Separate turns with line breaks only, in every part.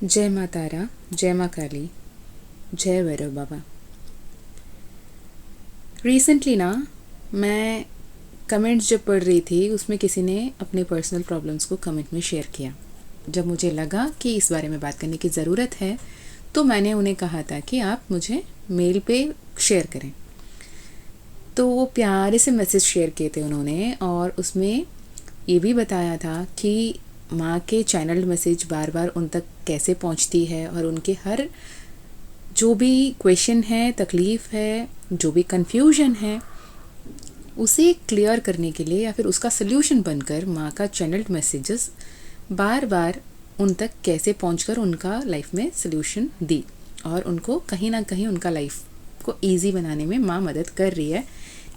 जय माँ तारा, जय माँ काली, जय भैरव बाबा। रिसेंटली ना मैं कमेंट्स जब पढ़ रही थी उसमें किसी ने अपने पर्सनल प्रॉब्लम्स को कमेंट में शेयर किया। जब मुझे लगा कि इस बारे में बात करने की ज़रूरत है तो मैंने उन्हें कहा था कि आप मुझे मेल पे शेयर करें। तो वो प्यारे से मैसेज शेयर किए थे उन्होंने, और उसमें ये भी बताया था कि माँ के चैनल्ड मैसेज बार बार उन तक कैसे पहुँचती है, और उनके हर जो भी क्वेश्चन है, तकलीफ़ है, जो भी कन्फ्यूजन है, उसे क्लियर करने के लिए या फिर उसका सल्यूशन बनकर माँ का चैनल्ड मैसेजेस बार बार उन तक कैसे पहुंचकर उनका लाइफ में सल्यूशन दी, और उनको कहीं ना कहीं उनका लाइफ को इजी बनाने में माँ मदद कर रही है,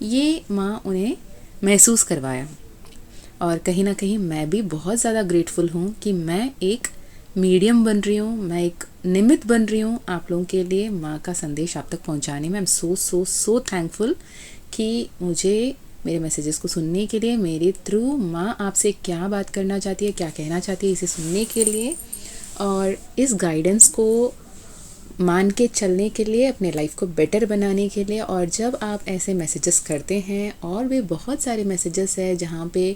ये माँ उन्हें महसूस करवाया। और कहीं ना कहीं मैं भी बहुत ज़्यादा ग्रेटफुल हूँ कि मैं एक मीडियम बन रही हूँ, मैं एक निमित्त बन रही हूँ आप लोगों के लिए माँ का संदेश आप तक पहुँचाने में। आई am so so so thankful कि मुझे मेरे मैसेजेस को सुनने के लिए, मेरे थ्रू माँ आपसे क्या बात करना चाहती है, क्या कहना चाहती है, इसे सुनने के लिए और इस गाइडेंस को मान के चलने के लिए, अपने लाइफ को बेटर बनाने के लिए। और जब आप ऐसे मैसेजेस करते हैं, और भी बहुत सारे मैसेजेस हैं जहाँ पे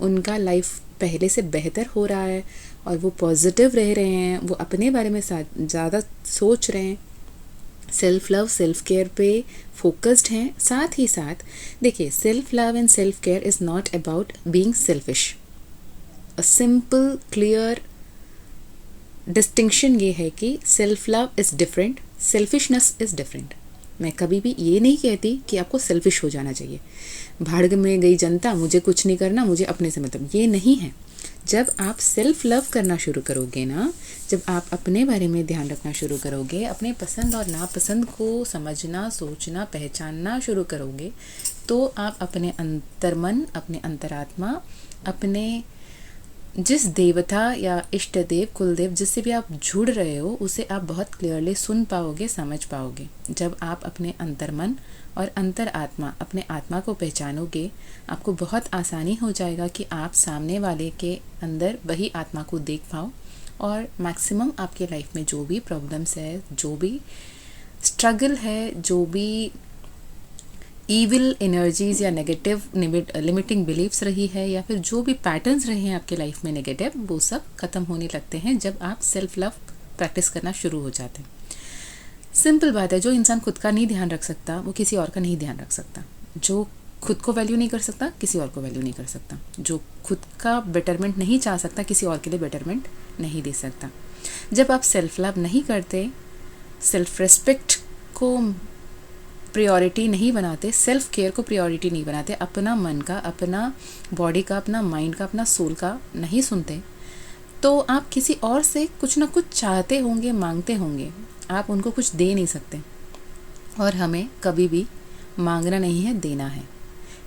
उनका लाइफ पहले से बेहतर हो रहा है और वो पॉजिटिव रह रहे हैं, वो अपने बारे में ज़्यादा सोच रहे हैं, सेल्फ लव सेल्फ केयर पे फोकस्ड हैं। साथ ही साथ देखिए, self love and self care is not about being selfish. A simple clear distinction ये है कि self love is different, selfishness is different. मैं कभी भी ये नहीं कहती कि आपको सेल्फिश हो जाना चाहिए, भाड़ में गई जनता, मुझे कुछ नहीं करना, मुझे अपने से मतलब, ये नहीं है। जब आप सेल्फ लव करना शुरू करोगे ना, जब आप अपने बारे में ध्यान रखना शुरू करोगे, अपने पसंद और नापसंद को समझना, सोचना, पहचानना शुरू करोगे, तो आप अपने अंतर्मन, अपने अंतरात्मा, अपने जिस देवता या इष्ट देव, कुलदेव, जिससे भी आप जुड़ रहे हो, उसे आप बहुत क्लियरली सुन पाओगे, समझ पाओगे। जब आप अपने अंतर्मन और अंतरात्मा, अपने आत्मा को पहचानोगे, आपको बहुत आसानी हो जाएगा कि आप सामने वाले के अंदर वही आत्मा को देख पाओ, और मैक्सिमम आपके लाइफ में जो भी प्रॉब्लम्स है, जो भी स्ट्रगल है, जो भी ईविल एनर्जीज़ या नेगेटिव लिमिटिंग बिलीव्स रही है, या फिर जो भी पैटर्न्स रहे हैं आपके लाइफ में नेगेटिव, वो सब ख़त्म होने लगते हैं जब आप सेल्फ लव प्रैक्टिस करना शुरू हो जाते हैं। सिंपल बात है, जो इंसान खुद का नहीं ध्यान रख सकता वो किसी और का नहीं ध्यान रख सकता। जो खुद को वैल्यू नहीं कर सकता किसी और को वैल्यू नहीं कर सकता। जो खुद का बेटरमेंट नहीं चाह सकता किसी और के लिए बेटरमेंट नहीं दे सकता। जब आप सेल्फ लव नहीं करते, सेल्फ रेस्पेक्ट को प्रायोरिटी नहीं बनाते, सेल्फ केयर को प्रायोरिटी नहीं बनाते, अपना मन का, अपना बॉडी का, अपना माइंड का, अपना सोल का नहीं सुनते, तो आप किसी और से कुछ ना कुछ चाहते होंगे, मांगते होंगे, आप उनको कुछ दे नहीं सकते। और हमें कभी भी मांगना नहीं है, देना है।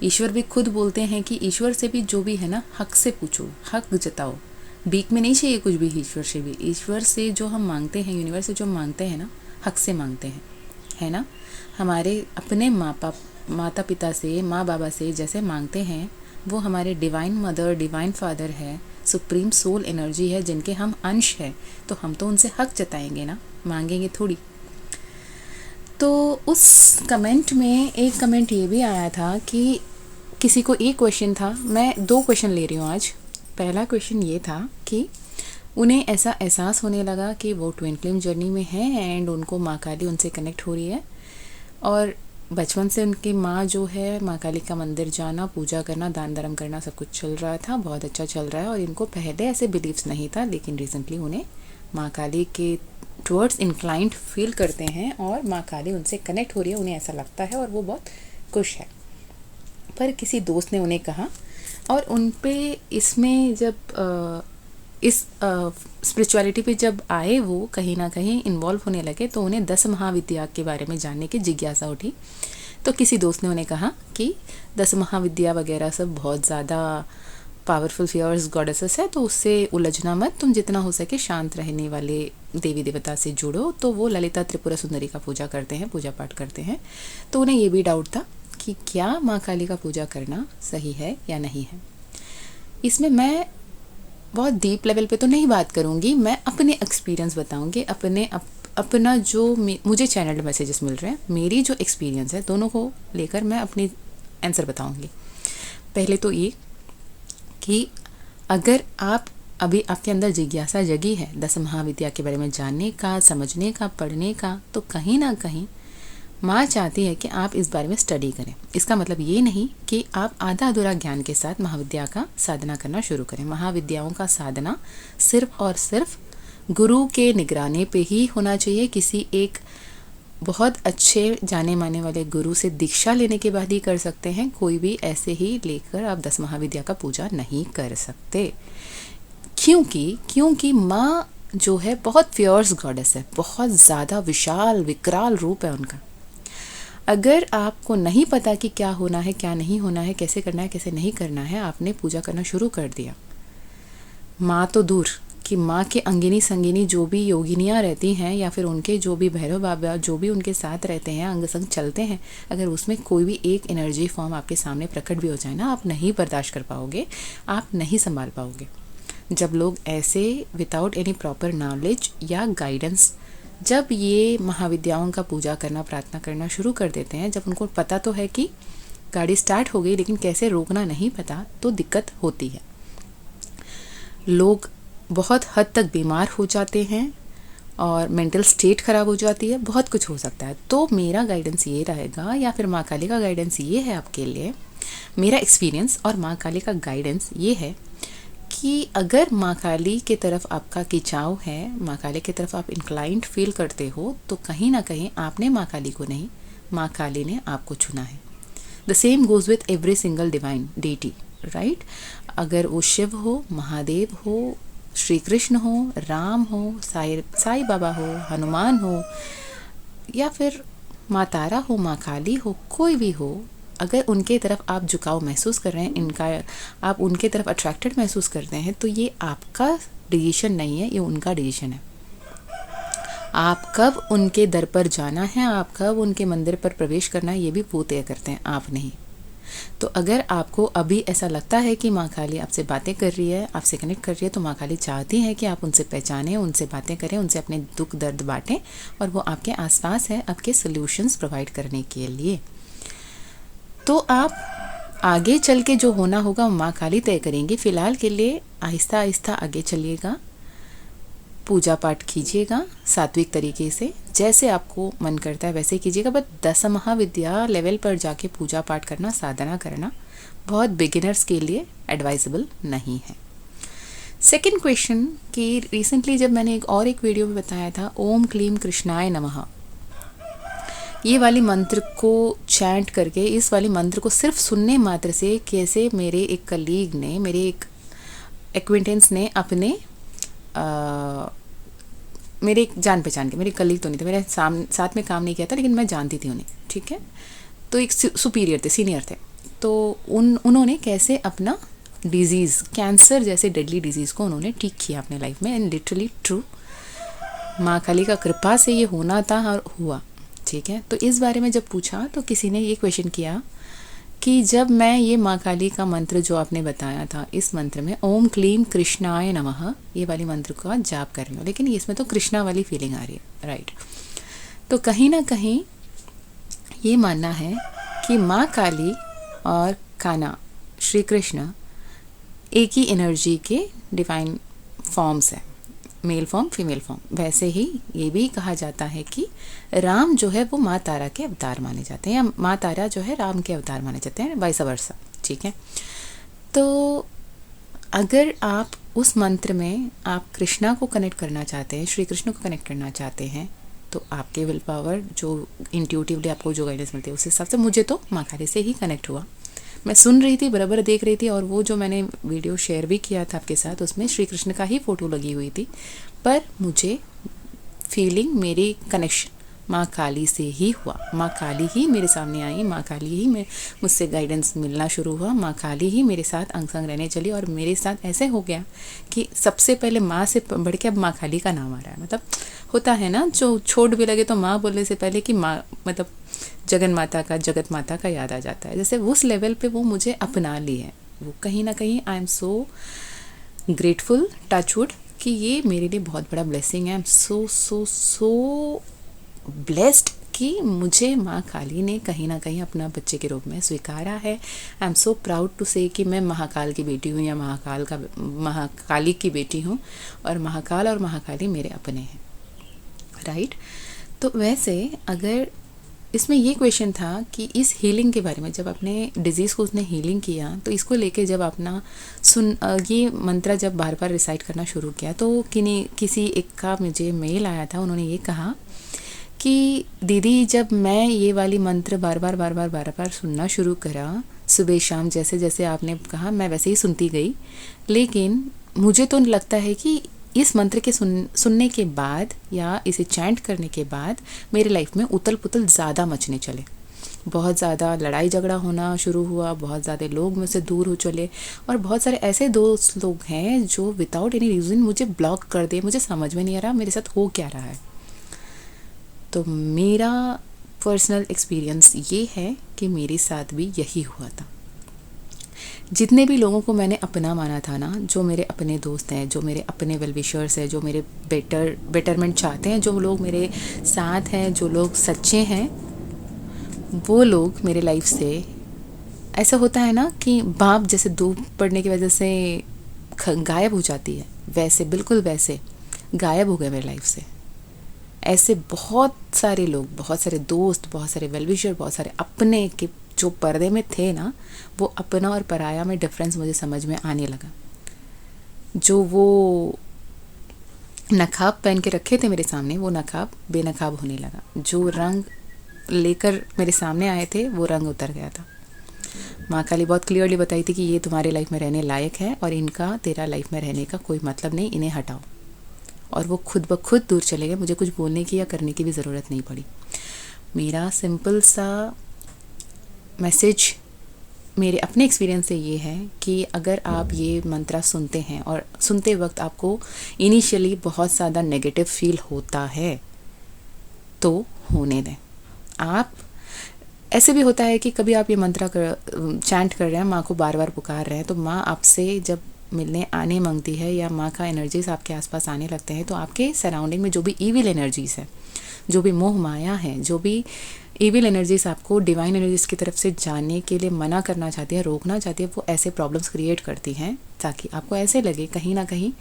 ईश्वर भी खुद बोलते हैं कि ईश्वर से भी जो भी है ना, हक से पूछो, हक जताओ। भीख में नहीं चाहिए कुछ भी ईश्वर से भी। ईश्वर से जो हम मांगते हैं, यूनिवर्स से जो मांगते हैं ना, हक से मांगते हैं, है ना। हमारे अपने माता पिता से, माँ बाबा से जैसे मांगते हैं, वो हमारे डिवाइन मदर, डिवाइन फादर है, सुप्रीम सोल एनर्जी है, जिनके हम अंश हैं, तो हम तो उनसे हक जताएंगे ना, मांगेंगे थोड़ी। तो उस कमेंट में एक कमेंट ये भी आया था कि किसी को एक क्वेश्चन था, मैं 2 क्वेश्चन ले रही हूँ आज। पहला क्वेश्चन ये था कि उन्हें ऐसा एहसास होने लगा कि वो ट्विन फ्लेम जर्नी में है एंड उनको माँ काली उनसे कनेक्ट हो रही है, और बचपन से उनकी माँ जो है, माँ काली का मंदिर जाना, पूजा करना, दान धर्म करना, सब कुछ चल रहा था, बहुत अच्छा चल रहा है। और इनको पहले ऐसे बिलीव्स नहीं था, लेकिन रिसेंटली उन्हें माँ काली के टुवर्ड्स इंक्लाइंड फील करते हैं, और माँ काली उनसे कनेक्ट हो रही है, उन्हें ऐसा लगता है, और वो बहुत खुश है। पर किसी दोस्त ने उन्हें कहा, और उन पे इसमें जब इस स्पिरिचुअलिटी पे जब आए, वो कहीं ना कहीं इन्वॉल्व होने लगे, तो उन्हें 10 महाविद्या के बारे में जानने की जिज्ञासा उठी। तो किसी दोस्त ने उन्हें कहा कि 10 महाविद्या वगैरह सब बहुत ज़्यादा पावरफुल फियर्स गॉडेसेस है, तो उससे उलझना मत, तुम जितना हो सके शांत रहने वाले देवी देवता से जुड़ो। तो वो ललिता त्रिपुरा सुंदरी का पूजा करते हैं, पूजा पाठ करते हैं। तो उन्हें ये भी डाउट था कि क्या माँ काली का पूजा करना सही है या नहीं है। इसमें मैं बहुत डीप लेवल पे तो नहीं बात करूँगी, मैं अपने एक्सपीरियंस बताऊँगी, अपना जो मुझे चैनल मैसेजेस मिल रहे हैं, मेरी जो एक्सपीरियंस है, दोनों को लेकर मैं अपनी आंसर बताऊँगी। पहले तो ये कि अगर आप अभी आपके अंदर जिज्ञासा जगी है 10 महाविद्या के बारे में जानने का, समझने का, पढ़ने का, तो कहीं ना कहीं माँ चाहती है कि आप इस बारे में स्टडी करें। इसका मतलब ये नहीं कि आप आधा अधूरा ज्ञान के साथ महाविद्या का साधना करना शुरू करें। महाविद्याओं का साधना सिर्फ और सिर्फ गुरु के निगरानी पे ही होना चाहिए। किसी एक बहुत अच्छे जाने माने वाले गुरु से दीक्षा लेने के बाद ही कर सकते हैं। कोई भी ऐसे ही लेकर आप 10 महाविद्या का पूजा नहीं कर सकते। क्योंकि माँ जो है बहुत फियर्स गॉडेस है, बहुत ज़्यादा विशाल विकराल रूप है उनका। अगर आपको नहीं पता कि क्या होना है, क्या नहीं होना है, कैसे करना है, कैसे नहीं करना है, आपने पूजा करना शुरू कर दिया, माँ तो दूर कि माँ के अंगिनी संगिनी जो भी योगिनियाँ रहती हैं या फिर उनके जो भी भैरव बाबा जो भी उनके साथ रहते हैं, अंग संग चलते हैं, अगर उसमें कोई भी एक एनर्जी फॉर्म आपके सामने प्रकट भी हो जाए ना, आप नहीं बर्दाश्त कर पाओगे, आप नहीं संभाल पाओगे। जब लोग ऐसे विदाउट एनी प्रॉपर नॉलेज या गाइडेंस जब ये महाविद्याओं का पूजा करना, प्रार्थना करना शुरू कर देते हैं, जब उनको पता तो है कि गाड़ी स्टार्ट हो गई लेकिन कैसे रोकना नहीं पता, तो दिक्कत होती है। लोग बहुत हद तक बीमार हो जाते हैं और मेंटल स्टेट ख़राब हो जाती है, बहुत कुछ हो सकता है। तो मेरा गाइडेंस ये रहेगा, या फिर माँ काली का गाइडेंस ये है आपके लिए, मेरा एक्सपीरियंस और माँ काली का गाइडेंस ये है कि अगर माँ काली की तरफ आपका खिंचाव है, माँ काली की तरफ आप इंक्लाइंड फील करते हो, तो कहीं ना कहीं आपने माँ काली को नहीं, माँ काली ने आपको चुना है। The same goes with every single divine deity, right. अगर वो शिव हो, महादेव हो, श्री कृष्ण हो, राम हो, साई बाबा हो, हनुमान हो, या फिर माँ तारा हो, माँ काली हो, कोई भी हो, अगर उनके तरफ आप झुकाव महसूस कर रहे हैं, आप उनके तरफ अट्रैक्टेड महसूस करते हैं, तो ये आपका डिसीजन नहीं है, ये उनका डिसीजन है। आप कब उनके दर पर जाना है, आप कब उनके मंदिर पर प्रवेश करना है, ये भी वो तय करते हैं, आप नहीं। तो अगर आपको अभी ऐसा लगता है कि माँ काली आपसे बातें कर रही है, आपसे कनेक्ट कर रही है, तो माँ काली चाहती है कि आप उनसे पहचानें, उनसे बातें करें, उनसे अपने दुख दर्द बांटें, और वो आपके आसपास है आपके सॉल्यूशंस प्रोवाइड करने के लिए। तो आप आगे चल के जो होना होगा माँ काली तय करेंगी। फ़िलहाल के लिए आहिस्ता आहिस्ता आगे चलिएगा, पूजा पाठ कीजिएगा सात्विक तरीके से, जैसे आपको मन करता है वैसे कीजिएगा। बट 10 महाविद्या लेवल पर जाके पूजा पाठ करना, साधना करना बहुत बिगिनर्स के लिए एडवाइजेबल नहीं है। सेकंड क्वेश्चन कि रिसेंटली जब मैंने एक वीडियो में बताया था ओम क्लीम कृष्णाय नमः, ये वाली मंत्र को चैंट करके, इस वाली मंत्र को सिर्फ सुनने मात्र से कैसे मेरे एक कलीग ने, मेरे एक एक्विंटेंस ने अपने मेरे एक जान पहचान के, मेरे कलीग तो नहीं थे, मेरे साथ में काम नहीं किया था, लेकिन मैं जानती थी उन्हें, ठीक है। तो एक सुपीरियर थे, सीनियर थे, तो उन्होंने कैसे अपना डिजीज़, कैंसर जैसे डेडली डिजीज़ को उन्होंने ठीक किया अपने लाइफ में। एंड लिटरली ट्रू, माँ काली का कृपा से ये होना था और हुआ, ठीक है। तो इस बारे में जब पूछा तो किसी ने ये क्वेश्चन किया कि जब मैं ये माँ काली का मंत्र जो आपने बताया था, इस मंत्र में ओम क्लीम कृष्णाय नमः, ये वाली मंत्र का जाप कर रही हूँ, लेकिन इसमें तो कृष्णा वाली फीलिंग आ रही है, राइट। तो कहीं ना कहीं ये मानना है कि माँ काली और कान्हा श्री कृष्ण एक ही एनर्जी के डिवाइन फॉर्म्स हैं, मेल फॉर्म फीमेल फॉर्म। वैसे ही ये भी कहा जाता है कि राम जो है वो माँ तारा के अवतार माने जाते हैं, या माँ तारा जो है राम के अवतार माने जाते हैं, वाइस वर्सा, ठीक है। तो अगर आप उस मंत्र में आप कृष्णा को कनेक्ट करना चाहते हैं, श्री कृष्ण को कनेक्ट करना चाहते हैं, तो आपके विल पावर जो इंट्यूटिवली आपको जो गाइडेंस मिलती है उस हिसाब से, मुझे तो माँ काली से ही कनेक्ट हुआ। मैं सुन रही थी, बराबर देख रही थी, और वो जो मैंने वीडियो शेयर भी किया था आपके साथ, उसमें श्री कृष्ण का ही फ़ोटो लगी हुई थी, पर मुझे फीलिंग, मेरी कनेक्शन माँ काली से ही हुआ। माँ काली ही मेरे सामने आई, माँ काली ही मुझसे गाइडेंस मिलना शुरू हुआ, माँ काली ही मेरे साथ अंग संग रहने चली, और मेरे साथ ऐसे हो गया कि सबसे पहले माँ से बढ़ के अब माँ काली का नाम आ रहा है। मतलब होता है ना, जो छोट भी लगे तो माँ बोलने से पहले कि माँ, मतलब जगन माता का, जगत माता का याद आ जाता है। जैसे उस लेवल पे वो मुझे अपना ली है, वो कहीं ना कहीं I am so grateful, touchwood, कि ये मेरे लिए बहुत बड़ा ब्लेसिंग है। I am so so so blessed कि मुझे माँ काली ने कहीं ना कहीं अपना बच्चे के रूप में स्वीकारा है। I am so proud to say कि मैं महाकाल की बेटी हूँ या महाकाली की बेटी हूँ, और महाकाल और महाकाली मेरे अपने हैं, राइट। तो वैसे अगर इसमें ये क्वेश्चन था कि इस हीलिंग के बारे में, जब अपने डिजीज़ को उसने हीलिंग किया तो इसको लेके जब अपना ये मंत्र जब बार बार रिसाइट करना शुरू किया तो किसी एक का मुझे मेल आया था। उन्होंने ये कहा कि दीदी जब मैं ये वाली मंत्र बार बार सुनना शुरू करा, सुबह शाम जैसे जैसे आपने कहा मैं वैसे ही सुनती गई, लेकिन मुझे तो लगता है कि इस मंत्र के सुनने के बाद या इसे चैंट करने के बाद मेरे लाइफ में उतल पुतल ज़्यादा मचने चले, बहुत ज़्यादा लड़ाई झगड़ा होना शुरू हुआ, बहुत ज़्यादा लोग मुझसे दूर हो चले, और बहुत सारे ऐसे दोस्त लोग हैं जो विदाउट एनी रीज़न मुझे ब्लॉक कर दे। मुझे समझ में नहीं आ रहा मेरे साथ हो क्या रहा है। तो मेरा पर्सनल एक्सपीरियंस ये है कि मेरे साथ भी यही हुआ था। जितने भी लोगों को मैंने अपना माना था ना, जो मेरे अपने दोस्त हैं, जो मेरे अपने वेल विशर्स हैं, जो मेरे बेटरमेंट चाहते हैं, जो लोग मेरे साथ हैं, जो लोग सच्चे हैं, वो लोग मेरे लाइफ से, ऐसा होता है ना कि बाप जैसे धूप पड़ने की वजह से गायब हो जाती है, वैसे बिल्कुल वैसे गायब हो गए मेरे लाइफ से। ऐसे बहुत सारे लोग, बहुत सारे दोस्त, बहुत सारे वेल विशर, बहुत सारे अपने के जो पर्दे में थे ना, वो अपना और पराया में डिफरेंस मुझे समझ में आने लगा। जो वो नकाब पहन के रखे थे मेरे सामने, वो नकाब बेनकाब होने लगा। जो रंग लेकर मेरे सामने आए थे वो रंग उतर गया था। माँ काली बहुत क्लियरली बताई थी कि ये तुम्हारे लाइफ में रहने लायक है और इनका तेरा लाइफ में रहने का कोई मतलब नहीं, इन्हें हटाओ। और वो खुद ब खुद दूर चले गए, मुझे कुछ बोलने की या करने की भी ज़रूरत नहीं पड़ी। मेरा सिंपल सा मैसेज मेरे अपने एक्सपीरियंस से ये है कि अगर आप ये मंत्रा सुनते हैं और सुनते वक्त आपको इनिशियली बहुत ज़्यादा नेगेटिव फील होता है तो होने दें। आप ऐसे भी होता है कि कभी आप ये मंत्रा चैंट कर रहे हैं, माँ को बार बार पुकार रहे हैं, तो माँ आपसे जब मिलने आने मांगती है या माँ का एनर्जीज आपके आसपास आने लगते हैं, तो आपके सराउंडिंग में जो भी ईविल एनर्जीज है, जो भी मोह माया है, जो भी ईविल एनर्जीज आपको डिवाइन एनर्जीज की तरफ से जाने के लिए मना करना चाहती है, रोकना चाहती है, वो ऐसे प्रॉब्लम्स क्रिएट करती हैं ताकि आपको ऐसे लगे कहीं ना कहीं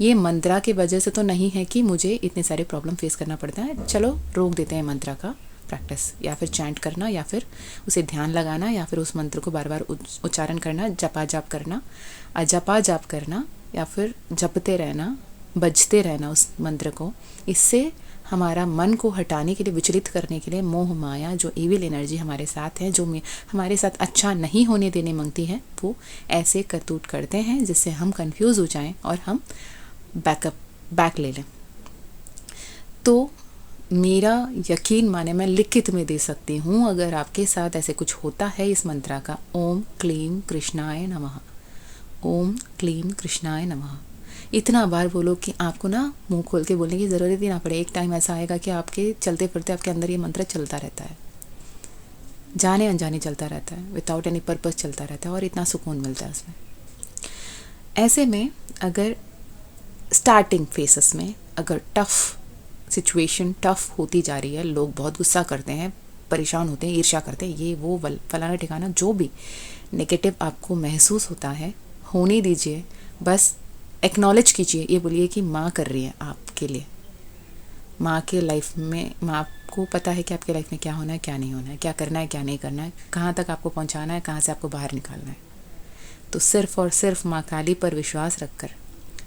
ये मंत्रा की वजह से तो नहीं है कि मुझे इतने सारे प्रॉब्लम फेस करना पड़ता है, चलो रोक देते हैं मंत्रा का प्रैक्टिस, या फिर चैंट करना, या फिर उसे ध्यान लगाना, या फिर उस मंत्र को बार बार उच्चारण करना, जपा जाप करना, अजपा जाप करना, या फिर जपते रहना, बजते रहना उस मंत्र को। इससे हमारा मन को हटाने के लिए, विचलित करने के लिए मोह माया, जो ईविल एनर्जी हमारे साथ है, जो हमारे साथ अच्छा नहीं होने देने मांगती है, वो ऐसे करतूत करते हैं जिससे हम कंफ्यूज हो जाएं और हम बैक ले लें। तो मेरा यकीन माने, मैं लिखित में दे सकती हूँ अगर आपके साथ ऐसे कुछ होता है इस मंत्रा का, ओम क्लीम कृष्णाय नमः, ओम क्लीम कृष्णाय नमः, इतना बार बोलो कि आपको ना मुंह खोल के बोलने की ज़रूरत ही ना पड़े। एक टाइम ऐसा आएगा कि आपके चलते फिरते आपके अंदर ये मंत्र चलता रहता है, जाने अनजाने चलता रहता है, विदाउट एनी पर्पस चलता रहता है, और इतना सुकून मिलता है उसमें। ऐसे में अगर स्टार्टिंग फेसेस में अगर सिचुएशन टफ होती जा रही है, लोग बहुत गुस्सा करते हैं, परेशान होते हैं, ईर्ष्या करते हैं, ये वो फलाना ठिकाना, जो भी नेगेटिव आपको महसूस होता है, होने दीजिए। बस एक्नॉलेज कीजिए, ये बोलिए कि माँ कर रही है आपके लिए। माँ के लाइफ में, माँ को पता है कि आपके लाइफ में क्या होना है, क्या नहीं होना है, क्या करना है, क्या नहीं करना है, कहाँ तक आपको पहुँचाना है, कहाँ से आपको बाहर निकालना है। तो सिर्फ और सिर्फ माँ काली पर विश्वास रखकर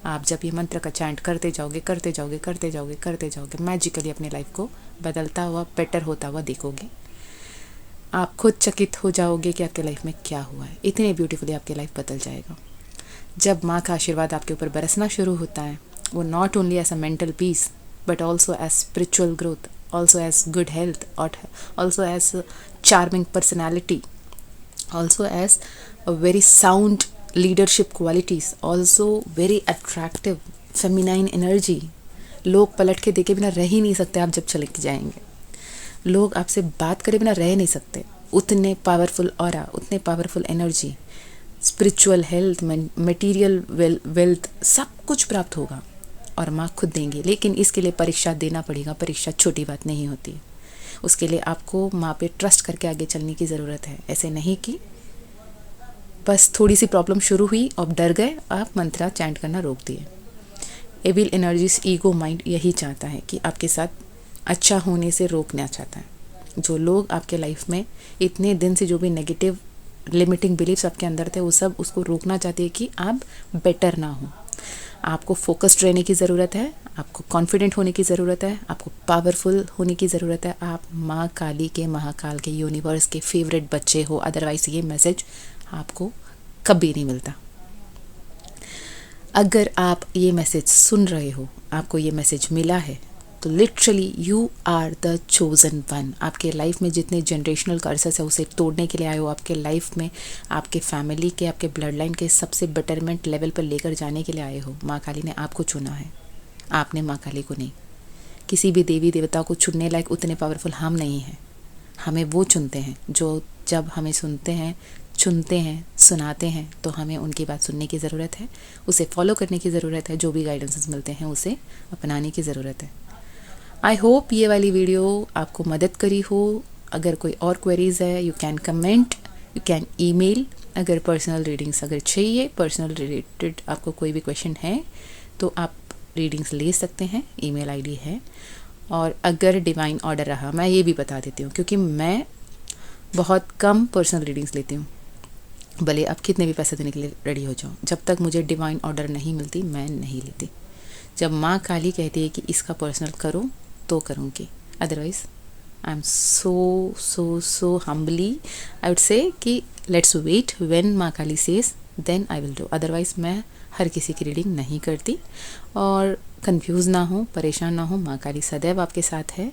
आप जब ये मंत्र का चैंट करते जाओगे, मैजिकली अपने लाइफ को बदलता हुआ, बेटर होता हुआ देखोगे। आप खुद चकित हो जाओगे कि आपके लाइफ में क्या हुआ है। इतने ब्यूटीफुली आपकी लाइफ बदल जाएगा। जब माँ का आशीर्वाद आपके ऊपर बरसना शुरू होता है, वो not only as a mental peace but also as spiritual growth, also as good health, और also as charming personality, also as a very sound leadership qualities, also very attractive feminine energy. लोग पलट के देखे बिना रह ही नहीं सकते आप जब चले जाएंगे। लोग आपसे बात करे बिना रह नहीं सकते। उतने पावरफुल ऑरा, उतने powerful energy, spiritual health, material wealth सब कुछ प्राप्त होगा और माँ खुद देंगे। लेकिन इसके लिए परीक्षा देना पड़ेगा। परीक्षा छोटी बात नहीं होती है। उसके लिए आपको माँ पे ट्रस्ट करके आगे चलने की ज़रूरत है। ऐसे नहीं कि बस थोड़ी सी प्रॉब्लम शुरू हुई और डर गए, आप मंत्रा चैंट करना रोक दिए। एविल एनर्जीज, ईगो माइंड यही चाहता है कि आपके साथ अच्छा होने से रोकना चाहता है। जो लोग आपके लाइफ में इतने दिन से जो भी नेगेटिव लिमिटिंग बिलीफ्स आपके अंदर थे, वो सब उसको रोकना चाहते हैं कि आप बेटर ना हो। आपको फोकस्ड रहने की ज़रूरत है, आपको कॉन्फिडेंट होने की ज़रूरत है, आपको पावरफुल होने की ज़रूरत है। आप माँ काली के, महाकाल के, यूनिवर्स के फेवरेट बच्चे हो। अदरवाइज़ ये मैसेज आपको कभी नहीं मिलता। अगर आप ये मैसेज सुन रहे हो, आपको ये मैसेज मिला है, तो literally you are the chosen one. आपके लाइफ में जितने जनरेशनल कर्सेस है उसे तोड़ने के लिए आए हो। आपके लाइफ में आपके फैमिली के, आपके ब्लड लाइन के सबसे बेटरमेंट लेवल पर लेकर जाने के लिए आए हो। माँ काली ने आपको चुना है, आपने माँ काली को नहीं। किसी भी देवी देवता को चुनने लायक उतने पावरफुल हम नहीं हैं। हमें वो चुनते हैं जो जब हमें सुनते हैं, चुनते हैं, सुनाते हैं, तो हमें उनकी बात सुनने की ज़रूरत है, उसे फॉलो करने की ज़रूरत है। जो भी गाइडेंसेस मिलते हैं उसे अपनाने की ज़रूरत है। आई होप ये वाली वीडियो आपको मदद करी हो। अगर कोई और क्वेरीज़ है, you can comment, you can email. अगर पर्सनल रीडिंग्स अगर चाहिए, पर्सनल रिलेटेड आपको कोई भी क्वेश्चन है, तो आप रीडिंग्स ले सकते हैं। ईमेल आईडी है। और अगर डिवाइन ऑर्डर रहा, मैं ये भी बता देती हूँ, क्योंकि मैं बहुत कम पर्सनल रीडिंग्स लेती हूँ। भले आप कितने भी पैसे देने के लिए रेडी हो जाओ, जब तक मुझे डिवाइन ऑर्डर नहीं मिलती मैं नहीं लेती। जब माँ काली कहती है कि इसका पर्सनल करो तो करूँगी, otherwise I am so humbly I would say कि लेट्स वेट व्हेन माँ Kali says then I will do. Otherwise मैं हर किसी की रीडिंग नहीं करती। और कंफ्यूज ना हो, परेशान ना हो, माँ काली सदैव आपके साथ है।